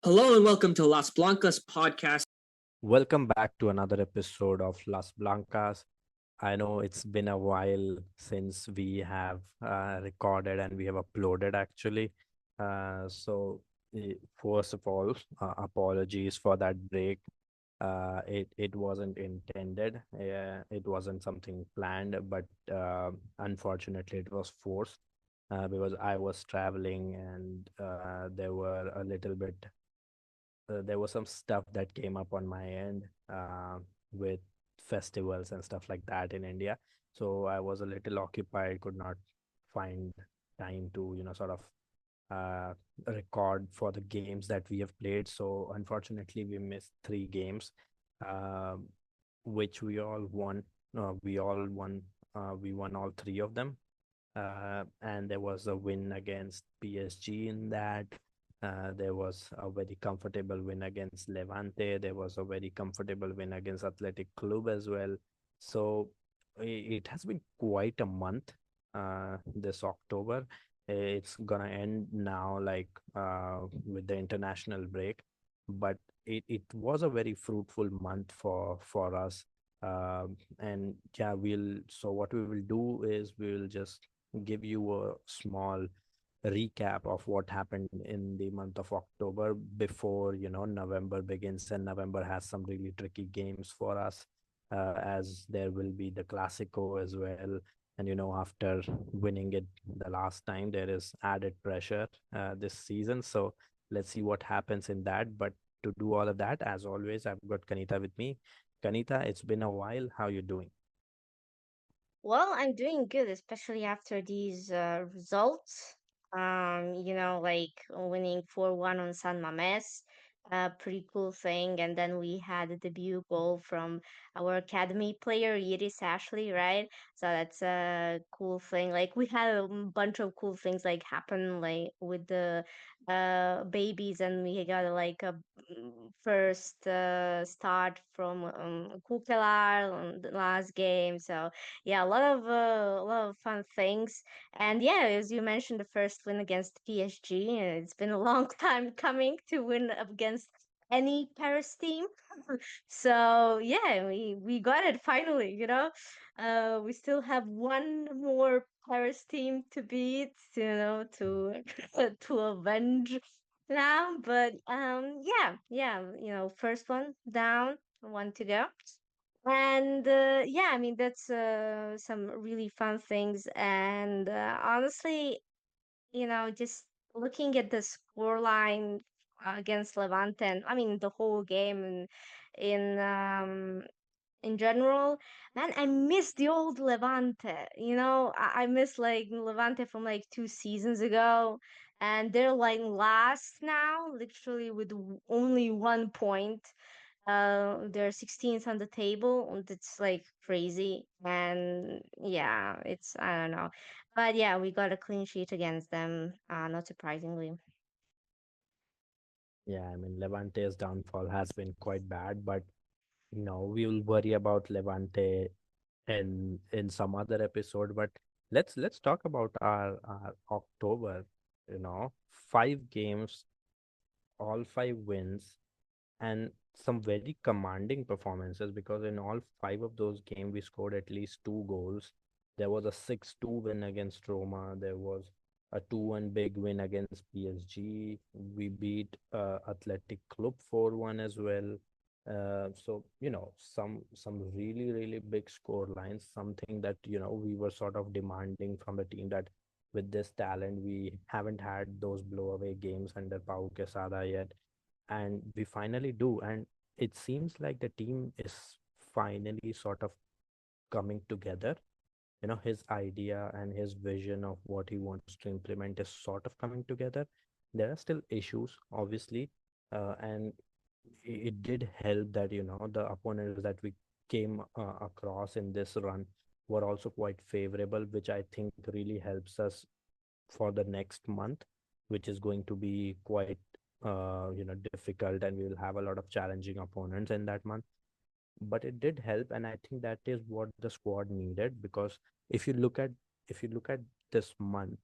Hello and welcome to Las Blancas Podcast. Welcome back to another episode of Las Blancas. I know it's been a while since we have recorded and we have uploaded actually. First of all, apologies for that break. It wasn't intended. It wasn't something planned, but unfortunately, it was forced because I was traveling and there was some stuff that came up on my end with festivals and stuff like that in India. So I was a little occupied, could not find time to, sort of uh, record for the games that we have played. So unfortunately, we missed three games, uh, which we all won. We all won. We won all three of them. And there was a win against PSG in that. There was a very comfortable win against Levante. There was a very comfortable win against Athletic Club as well. So it has been quite a month this October. It's gonna end now, like with the international break, but it was a very fruitful month for us. And yeah, what we will do is we will just give you a small recap of what happened in the month of October before November begins, and November has some really tricky games for us, as there will be the Clasico as well. And after winning it the last time, there is added pressure this season. So let's see what happens in that. But to do all of that, as always, I've got Kanita with me. Kanita, it's been a while. How you doing? Well, I'm doing good, especially after these results. Like winning 4-1 on San Mames, a pretty cool thing. And then we had a debut goal from our academy player, Iris Ashley, right? So that's a cool thing. Like we had a bunch of cool things like happen like with the babies, and we got like a first start from Keukelaar on the last game. So yeah, a lot of fun things. And yeah, as you mentioned, the first win against PSG, and it's been a long time coming to win against any Paris team. So yeah, we got it finally. We still have one more Paris team to beat. To to avenge now. But yeah. First one down, one to go. And yeah, I mean that's some really fun things. And honestly, just looking at the score line against Levante, and I mean the whole game in general, man, I miss the old Levante. I miss like Levante from like 2 seasons ago, and they're like last now, literally with only 1 point. They're 16th on the table, and it's like crazy. And yeah, it's I don't know. But yeah, we got a clean sheet against them, not surprisingly. Yeah, I mean, Levante's downfall has been quite bad, but we will worry about Levante in some other episode. But let's talk about our October. 5 games, all 5 wins, and some very commanding performances, because in all 5 of those games we scored at least 2 goals. There was a 6-2 win against Roma. There was a 2-1 big win against PSG. We beat Athletic Club 4-1 as well. So some really really big score lines, something that we were sort of demanding from the team, that with this talent we haven't had those blow away games under Pau Quesada yet, and we finally do. And it seems like the team is finally sort of coming together. His idea and his vision of what he wants to implement is sort of coming together. There are still issues, obviously, and it did help that the opponents that we came across in this run were also quite favorable, which I think really helps us for the next month, which is going to be quite difficult, and we will have a lot of challenging opponents in that month. But it did help, and I think that is what the squad needed, because if you look at this month,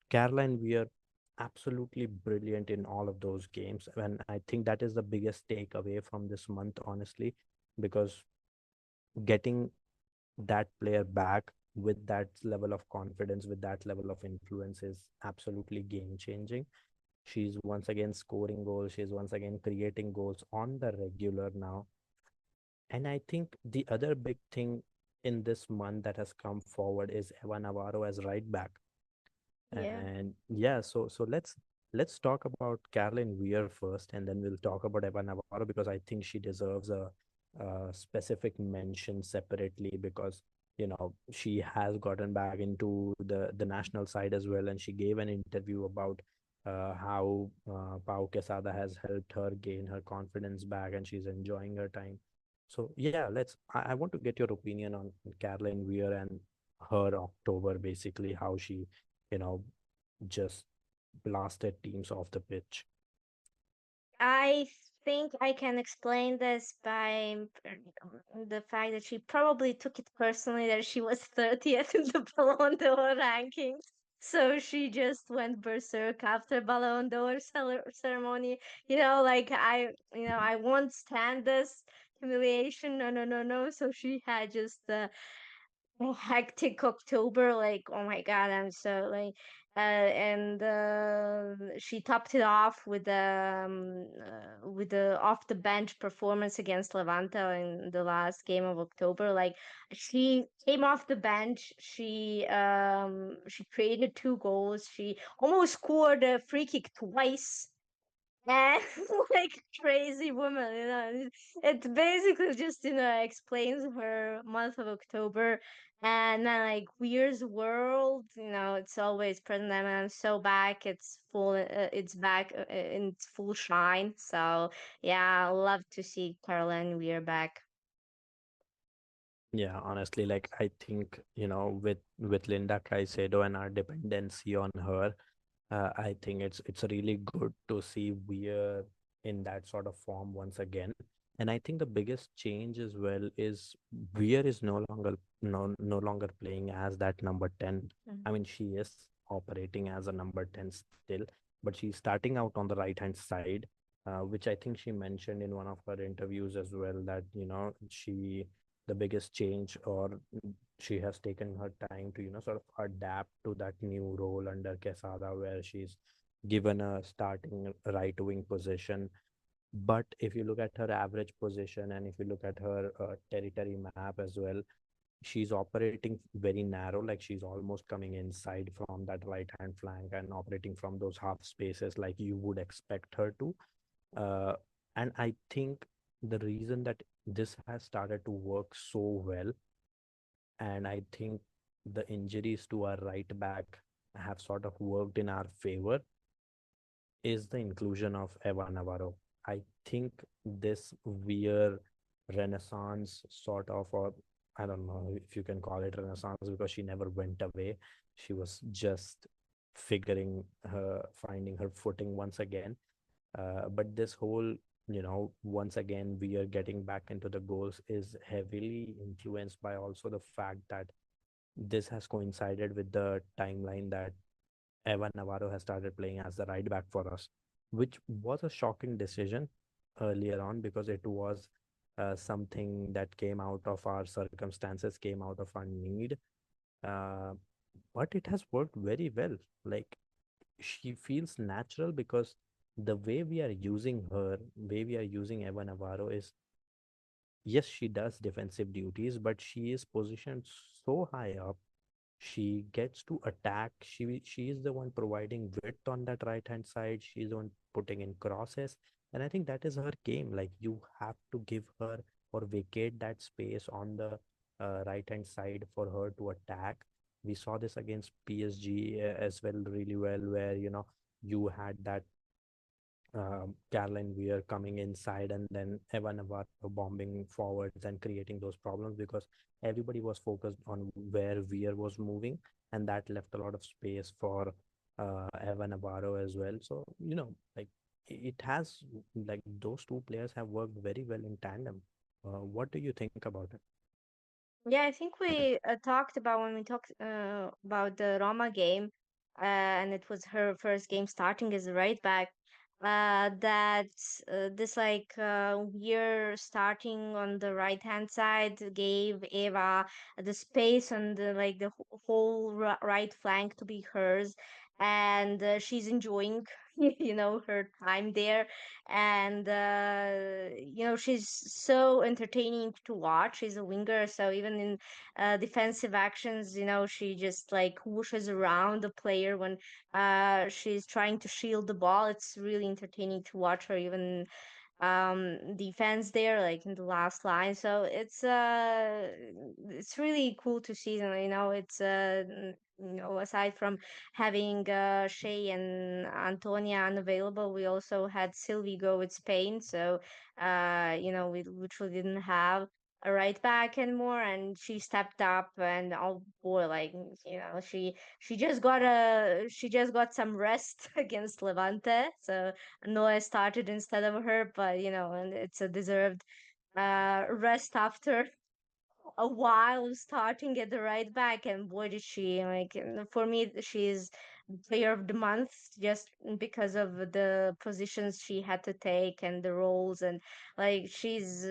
Caroline Weir absolutely brilliant in all of those games. And I think that is the biggest takeaway from this month, honestly, because getting that player back with that level of confidence, with that level of influence is absolutely game changing. She's once again scoring goals, she's once again creating goals on the regular now. And I think the other big thing in this month that has come forward is Eva Navarro as right back. Yeah. And yeah, so let's talk about Caroline Weir first, and then we'll talk about Eva Navarro because I think she deserves a specific mention separately because she has gotten back into the national side as well, and she gave an interview about how Pau Quesada has helped her gain her confidence back, and she's enjoying her time. So yeah, I want to get your opinion on Caroline Weir and her October, basically how she you know, just blasted teams off the pitch. I think I can explain this by the fact that she probably took it personally that she was 30th in the Ballon d'Or rankings. So she just went berserk after Ballon d'Or ceremony. I won't stand this humiliation. No, no, no, no. So she had just hectic October. Like, oh my God, I'm so like, and she topped it off with the off the bench performance against Levante in the last game of October. Like, she came off the bench. She created two goals. She almost scored a free kick twice and like crazy woman, it basically just explains her month of October. And then like Weir's world, it's always present, and I'm so back, it's back in its full shine. So yeah, I love to see Caroline Weir back. Yeah, honestly, like I think, with Linda Caicedo and our dependency on her, I think it's really good to see Weir in that sort of form once again. And I think the biggest change as well is Weir is no longer playing as that number 10. I mean, she is operating as a number 10 still, but she's starting out on the right hand side, which I think she mentioned in one of her interviews as well that, the biggest change, or she has taken her time to sort of adapt to that new role under Quesada, where she's given a starting right wing position. But if you look at her average position, and if you look at her territory map as well, she's operating very narrow, like she's almost coming inside from that right hand flank and operating from those half spaces like you would expect her to. uh, and I think the reason that this has started to work so well, and I think the injuries to our right back have sort of worked in our favor, is the inclusion of Eva Navarro. I think this Weir renaissance sort of, or I don't know if you can call it renaissance because she never went away. She was just finding her footing once again. But this whole, once again, we are getting back into the goals is heavily influenced by also the fact that this has coincided with the timeline that Eva Navarro has started playing as the right back for us, which was a shocking decision earlier on because it was something that came out of our circumstances, came out of our need. Uh, but it has worked very well. Like, she feels natural because the way we are using her, way we are using Eva Navarro is, yes, she does defensive duties, but she is positioned so high up. She gets to attack. She is the one providing width on that right hand side. She's the one putting in crosses. And I think that is her game. Like, you have to give her or vacate that space on the right hand side for her to attack. We saw this against PSG as well, really well, where you had that Caroline Weir coming inside and then Eva Navarro bombing forwards and creating those problems because everybody was focused on where Weir was moving, and that left a lot of space for Eva Navarro as well. So, like, it has, like, those two players have worked very well in tandem. What do you think about it? Yeah, I think we talked about when we talked about the Roma game. and it was her first game starting as a right back. That this like we're starting on the right hand side gave Eva the space on the like the whole right flank to be hers, and she's enjoying her time there, and she's so entertaining to watch. She's a winger, so even in defensive actions, she just like whooshes around the player when she's trying to shield the ball. It's really entertaining to watch her even defense there, like in the last line. So it's really cool to see. It's aside from having Shay and Antonia unavailable, we also had Sylvie go with Spain. So we literally didn't have a right back anymore, and she stepped up. And oh boy, like she just got some rest against Levante. So Noah started instead of her, but and it's a deserved rest after a while starting at the right back. And boy, did she like, for me, she's player of the month just because of the positions she had to take and the roles. And like she's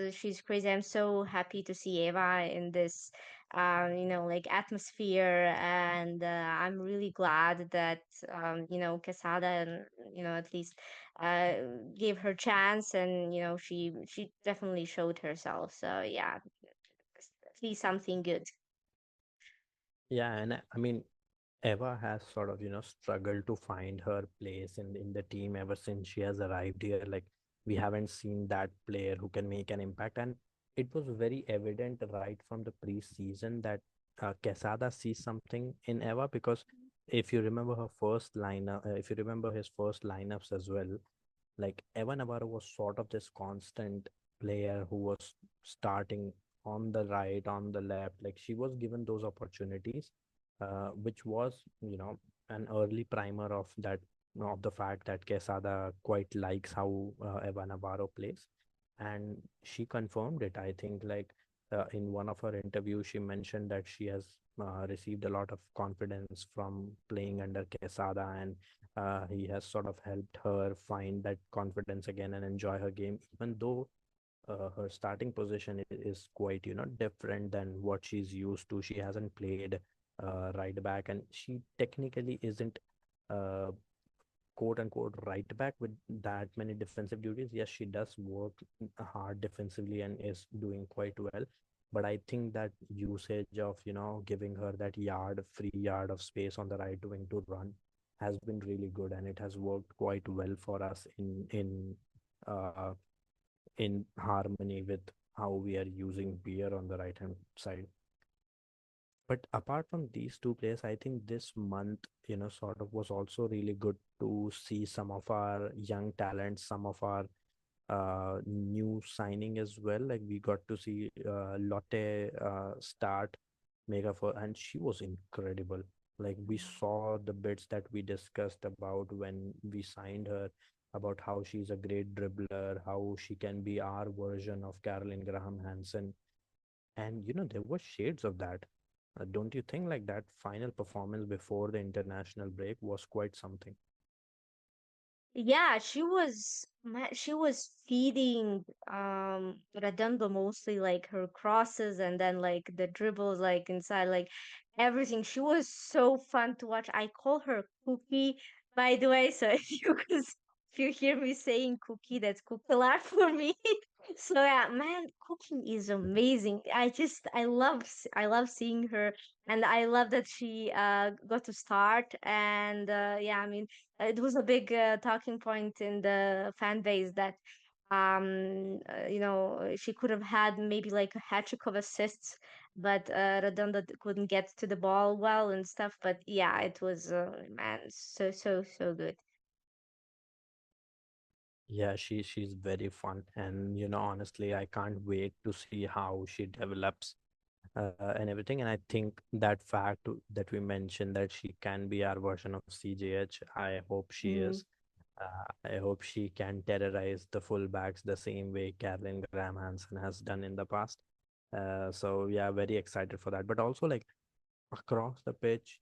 crazy. I'm so happy to see Eva in this like atmosphere. And I'm really glad that Quesada, and at least uh gave her chance. And she definitely showed herself. So yeah, at least something good. Yeah, and I mean, Eva has sort of, struggled to find her place in the team ever since she has arrived here. Like, we haven't seen that player who can make an impact. And it was very evident right from the preseason that Quesada sees something in Eva, because if you remember her first lineup, if you remember his first lineups as well, like Eva Navarro was sort of this constant player who was starting on the right, on the left. Like, she was given those opportunities, which was, an early primer of that, of the fact that Quesada quite likes how Eva Navarro plays. And she confirmed it. I think, like, in one of her interviews, she mentioned that she has received a lot of confidence from playing under Quesada, and he has sort of helped her find that confidence again and enjoy her game, even though her starting position is quite, different than what she's used to. She hasn't played right back, and she technically isn't uh, quote unquote right back with that many defensive duties. Yes, she does work hard defensively and is doing quite well. But I think that usage of, giving her that free yard of space on the right wing to run has been really good, and it has worked quite well for us uh, in harmony with how we are using Weir on the right hand side. But apart from these two players, I think this month, sort of was also really good to see some of our young talents, some of our new signing as well. Like, we got to see Lotte start mega for, and she was incredible. Like, we saw the bits that we discussed about when we signed her, about how she's a great dribbler, how she can be our version of Caroline Graham Hansen. And there were shades of that. Don't you think, like, that final performance before the international break was quite something? Yeah, she was feeding Redondo mostly, like her crosses and then like the dribbles like inside, like everything. She was so fun to watch. I call her Cookie, by the way. So if you hear me saying Cookie, that's Keukelaar for me. So yeah, man, Cookie is amazing. I love seeing her, and I love that she got to start. And yeah, I mean, it was a big talking point in the fan base that she could have had maybe like a hat trick of assists, but Redonda couldn't get to the ball well and stuff. But yeah, it was man, so good. Yeah, she's very fun, and honestly, I can't wait to see how she develops and everything. And I think that fact that we mentioned, that she can be our version of CJH, I hope she Mm. is. I hope she can terrorize the fullbacks the same way Carolyn Graham Hansen has done in the past. So yeah, very excited for that. But also, like, across the pitch,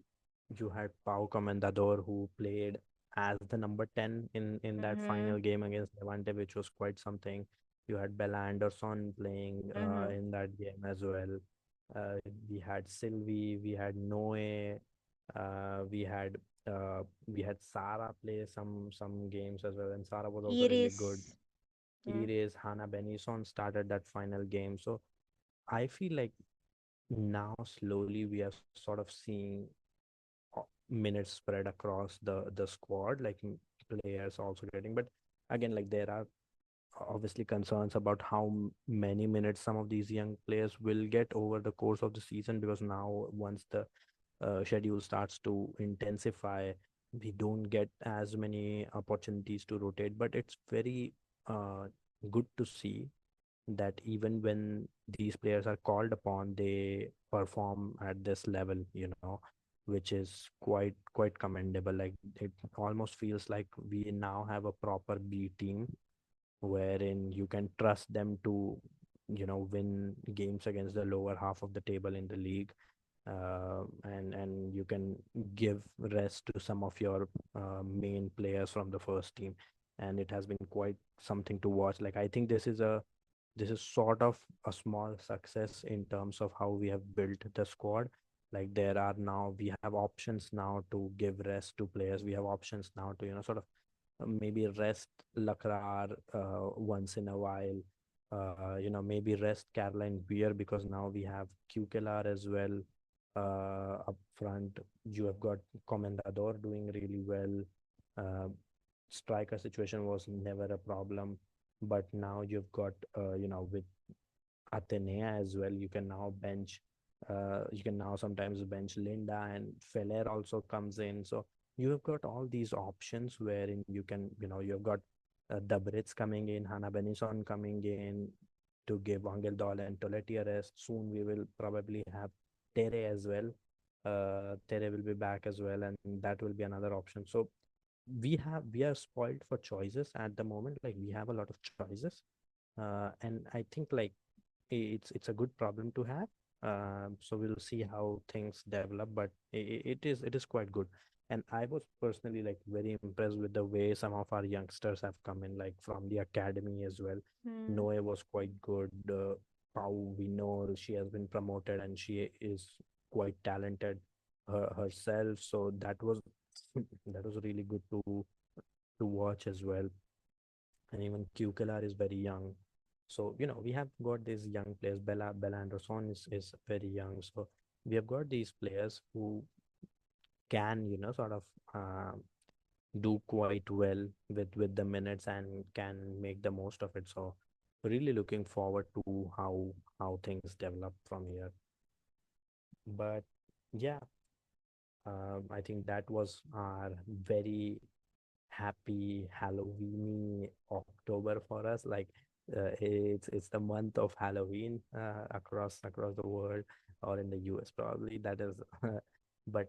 You had Pau Comendador, who played as the number 10 in that Mm-hmm. final game against Levante, which was quite something. You had Bella Anderson playing Mm-hmm. in that game as well. Uh, we had Sylvie, we had Noe, uh, we had we had Sarah play some games as well, and Sarah was also really good. Iris. Mm. Iris, Hannah Benison started that final game. So I feel like now slowly we are sort of seeing minutes spread across the squad, like players also getting. But again, like there are obviously concerns about how many minutes some of these young players will get over the course of the season, because now once the schedule starts to intensify, we don't get as many opportunities to rotate. But it's very uh, good to see that even when these players are called upon, they perform at this level, which is quite commendable. Like it almost feels like we now have a proper B team wherein you can trust them to, win games against the lower half of the table in the league. And you can give rest to some of your main players from the first team, and it has been quite something to watch. Like I think this is sort of a small success in terms of how we have built the squad. Like we have options now to give rest to players. We have options now to, sort of maybe rest Lakrar once in a while. Maybe rest Caroline Weir, because now we have Keukelaar as well up front. You have got Comendador doing really well. Uh, Striker situation was never a problem, but now you've got with Atenea as well. You can now bench. You can now sometimes bench Linda, and Feller also comes in. So you have got all these options wherein you can, you've got Dabritz coming in, Hannah Benison coming in to give Angel Dol and Toletti a rest. Soon we will probably have Tere as well. Tere will be back as well, and that will be another option. So we are spoiled for choices at the moment. Like we have a lot of choices, and I think like it's a good problem to have. So we'll see how things develop, but it is quite good. And I was personally like very impressed with the way some of our youngsters have come in, like from the academy as well. Mm. Noe was quite good. Pau, we know she has been promoted and she is quite talented herself. So that was that was really good to watch as well. And even Kukelar is very young. So, we have got these young players. Bella Anderson is very young. So we have got these players who can, sort of do quite well with the minutes and can make the most of it. So really looking forward to how things develop from here. But yeah, I think that was our very happy Halloweeny October for us. Like it's the month of Halloween across the world, or in the US probably. That is, but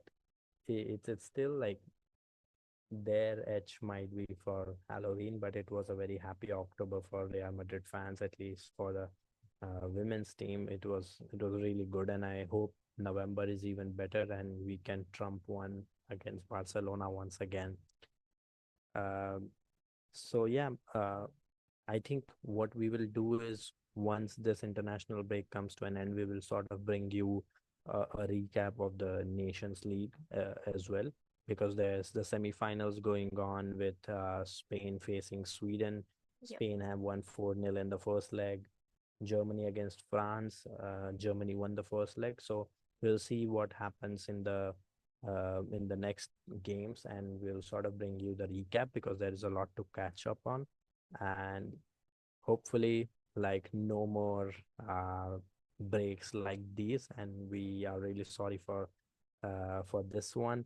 it's still like their edge might be for Halloween, but it was a very happy October for Real Madrid fans, at least for the women's team. It was really good, and I hope November is even better and we can trump one against Barcelona once again. Um, so yeah, I think what we will do is once this international break comes to an end, we will sort of bring you a recap of the Nations League as well, because there's the semifinals going on with Spain facing Sweden. Yep. Spain have won 4-0 in the first leg. Germany against France. Germany won the first leg. So we'll see what happens in the next games, and we'll sort of bring you the recap because there is a lot to catch up on. And hopefully like no more breaks like these, and we are really sorry for this one.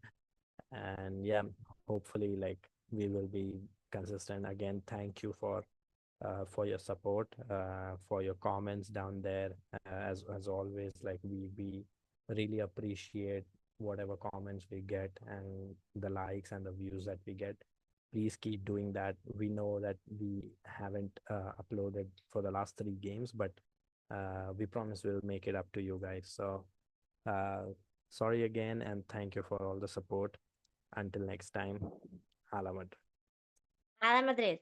And yeah, hopefully like we will be consistent. Again, thank you for your support, for your comments down there. As always, like we really appreciate whatever comments we get and the likes and the views that we get. Please keep doing that. We know that we haven't uploaded for the last 3 games, but we promise we'll make it up to you guys. So uh, Sorry again, and thank you for all the support. Until next time, Hala Madrid. Hala Madrid.